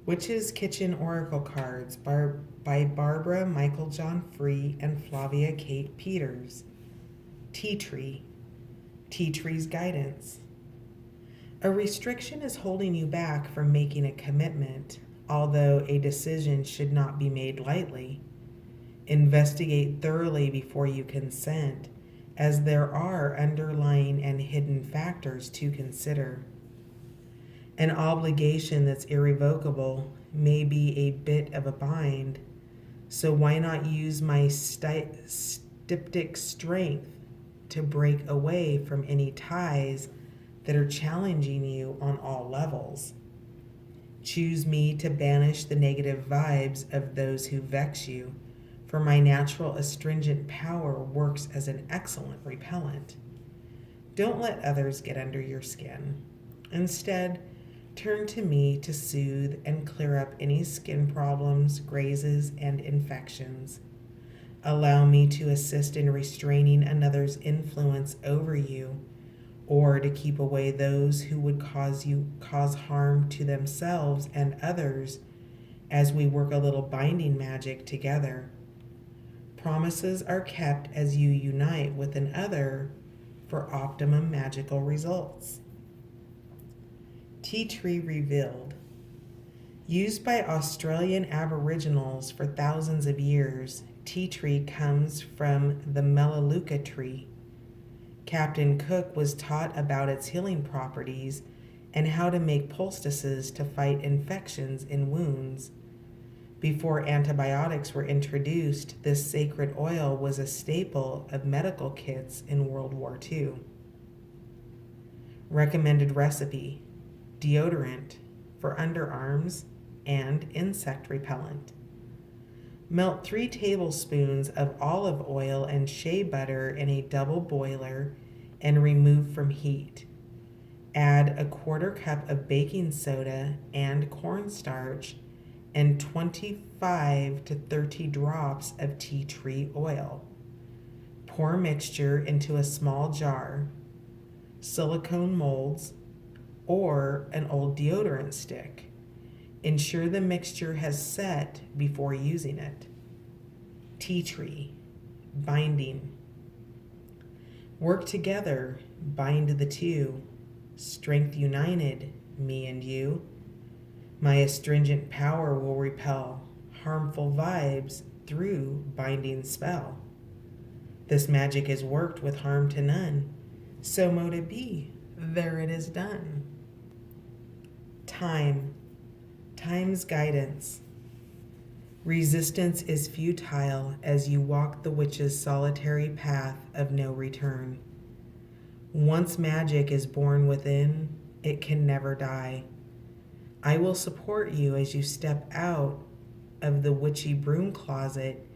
Witch's Kitchen Oracle Cards by Barbara Michael John Free and Flavia Kate Peters. Tea Tree. Tea Tree's Guidance. A restriction is holding you back from making a commitment, although a decision should not be made lightly. Investigate thoroughly before you consent, as there are underlying and hidden factors to consider. An obligation that's irrevocable may be a bit of a bind, so why not use my styptic strength to break away from any ties that are challenging you on all levels? Choose me to banish the negative vibes of those who vex you, for my natural astringent power works as an excellent repellent. Don't let others get under your skin. Instead, turn to me to soothe and clear up any skin problems, grazes, and infections. Allow me to assist in restraining another's influence over you, or to keep away those who would cause harm to themselves and others as we work a little binding magic together. Promises are kept as you unite with another for optimum magical results. Tea Tree Revealed. Used by Australian Aboriginals for thousands of years, tea tree comes from the Melaleuca tree. Captain Cook was taught about its healing properties and how to make poultices to fight infections in wounds. Before antibiotics were introduced, this sacred oil was a staple of medical kits in World War II. Recommended recipe: deodorant for underarms and insect repellent. Melt 3 tablespoons of olive oil and shea butter in a double boiler and remove from heat. Add a 1/4 cup of baking soda and cornstarch and 25 to 30 drops of tea tree oil. Pour mixture into a small jar, silicone molds, or an old deodorant stick. Ensure the mixture has set before using it. Tea tree. Binding. Work together, bind the two. Strength united, me and you. My astringent power will repel harmful vibes through binding spell. This magic is worked with harm to none, so mote it be, there it is done. Time's guidance. Resistance is futile as you walk the witch's solitary path of no return. Once magic is born within, it can never die. I will support you as you step out of the witchy broom closet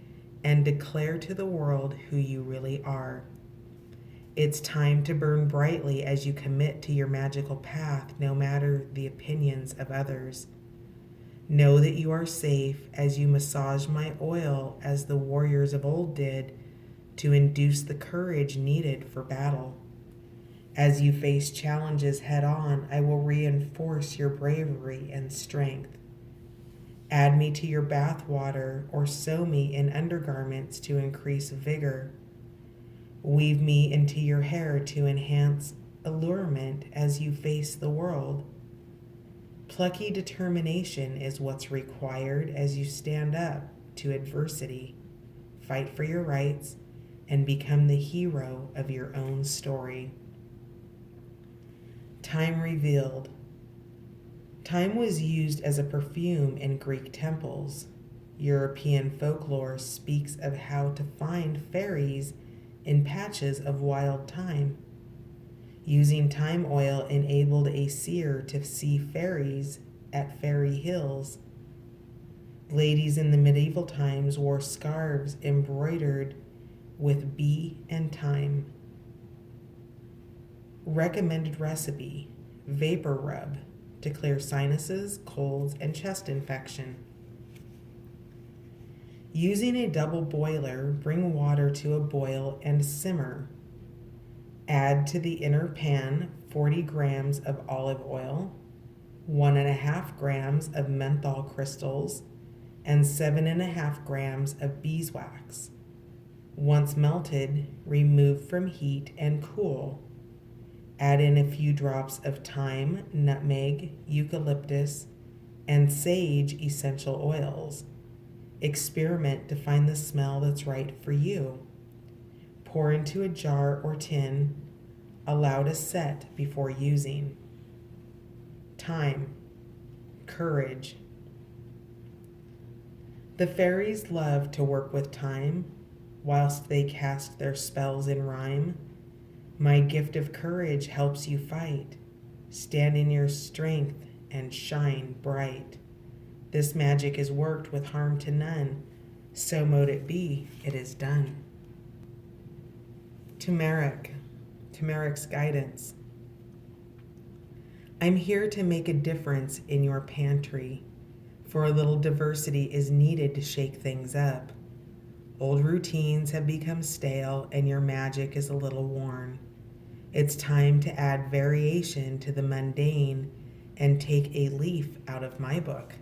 and declare to the world who you really are. It's time to burn brightly as you commit to your magical path, no matter the opinions of others. Know that you are safe as you massage my oil as the warriors of old did to induce the courage needed for battle. As you face challenges head on, I will reinforce your bravery and strength. Add me to your bath water or sew me in undergarments to increase vigor. Weave me into your hair to enhance allurement as you face the world. Plucky determination is what's required as you stand up to adversity, fight for your rights, and become the hero of your own story. Time revealed. Time was used as a perfume in Greek temples. European folklore speaks of how to find fairies in patches of wild thyme. Using thyme oil enabled a seer to see fairies at fairy hills. Ladies in the medieval times wore scarves embroidered with bee and thyme. Recommended recipe: vapor rub to clear sinuses, colds, and chest infection. Using a double boiler, bring water to a boil and simmer. Add to the inner pan 40 grams of olive oil, 1.5 grams of menthol crystals, and 7.5 grams of beeswax. Once melted, remove from heat and cool. Add in a few drops of thyme, nutmeg, eucalyptus, and sage essential oils. Experiment to find the smell that's right for you. Pour into a jar or tin. Allow to set before using. Time, courage. The fairies love to work with time, whilst they cast their spells in rhyme. My gift of courage helps you fight. Stand in your strength and shine bright. This magic is worked with harm to none. So mote it be, it is done. Turmeric, turmeric's guidance. I'm here to make a difference in your pantry, for a little diversity is needed to shake things up. Old routines have become stale and your magic is a little worn. It's time to add variation to the mundane and take a leaf out of my book.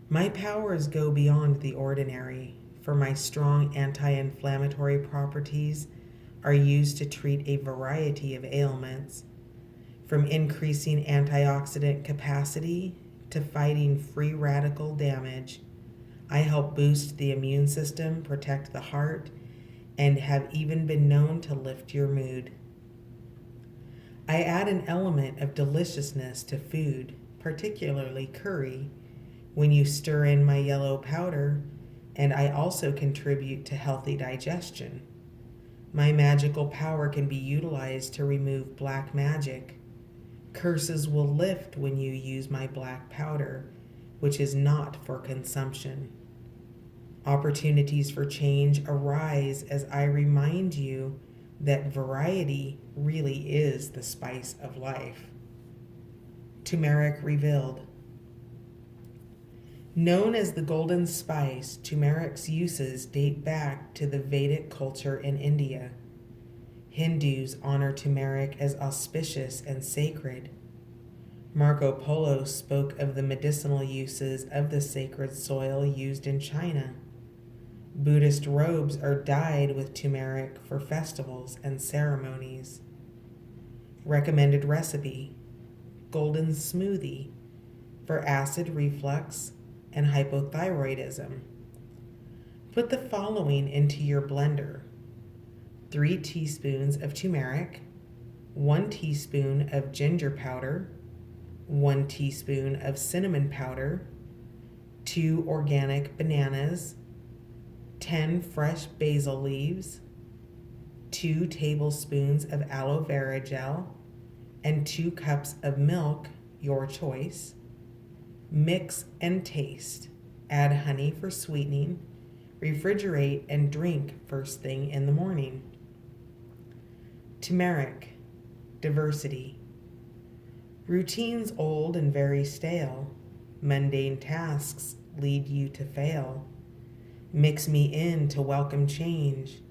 My powers go beyond the ordinary, for my strong anti-inflammatory properties are used to treat a variety of ailments, from increasing antioxidant capacity to fighting free radical damage. I help boost the immune system, protect the heart, and have even been known to lift your mood. I add an element of deliciousness to food, particularly curry, when you stir in my yellow powder, and I also contribute to healthy digestion. My magical power can be utilized to remove black magic. Curses will lift when you use my black powder, which is not for consumption. Opportunities for change arise as I remind you that variety really is the spice of life. Turmeric revealed. Known as the golden spice, turmeric's uses date back to the Vedic culture in India. Hindus honor turmeric as auspicious and sacred. Marco Polo spoke of the medicinal uses of the sacred soil used in China. Buddhist robes are dyed with turmeric for festivals and ceremonies. Recommended recipe: golden smoothie for acid reflux and hypothyroidism. Put the following into your blender: 3 teaspoons of turmeric, 1 teaspoon of ginger powder, 1 teaspoon of cinnamon powder, 2 organic bananas, 10 fresh basil leaves, 2 tablespoons of aloe vera gel, and 2 cups of milk, your choice. Mix and taste. Add honey for sweetening. Refrigerate and drink first thing in the morning. Turmeric, diversity. Routines old and very stale. Mundane tasks lead you to fail. Mix me in to welcome change.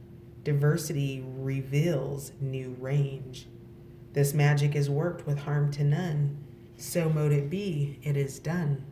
Diversity reveals new range. This magic is worked with harm to none. So mote it be, it is done.